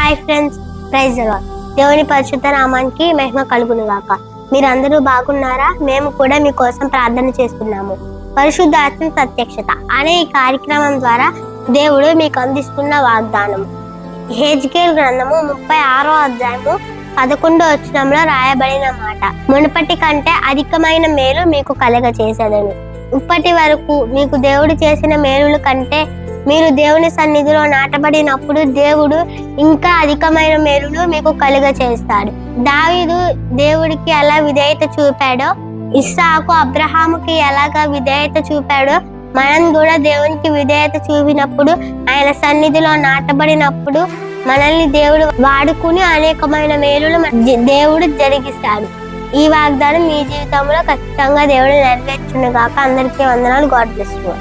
Hi friends, praise the Lord. దేవుని పరిశుద్ధ నామానికి మహిమ కలుగును గాక. మీరందరూ బాగున్నారా? మేము కూడా మీకోసం ప్రార్థన చేస్తున్నాము. పరిశుద్ధాత్మ ప్రత్యక్షత అనే ఈ కార్యక్రమం ద్వారా దేవుడు మీకు అందిస్తున్న వాగ్దానం హెజ్కేల్ గ్రంథము 36వ అధ్యాయము 11వ వచనంలో రాయబడిన మాట, మునుపటి కంటే అధికమైన మేలు మీకు కలగచేసేదను. ఇప్పటి వరకు మీకు దేవుడు చేసిన మేలుల కంటే మీరు దేవుని సన్నిధిలో నాటబడినప్పుడు దేవుడు ఇంకా అధికమైన మేలులు మీకు కలుగచేస్తాడు. దావీదు దేవుడికి ఎలా విధేయత చూపాడో, ఇస్సాకు అబ్రహాముకి ఎలాగా విధేయత చూపాడో, మనం కూడా దేవునికి విధేయత చూపినప్పుడు, ఆయన సన్నిధిలో నాటబడినప్పుడు మనల్ని దేవుడు వాడుకుని అనేకమైన మేలులు దేవుడు జరిగిస్తాడు. ఈ వాగ్దానం మీ జీవితంలో ఖచ్చితంగా దేవుడు నెరవేర్చును గాక. అందరికీ వందనాలు. God bless you.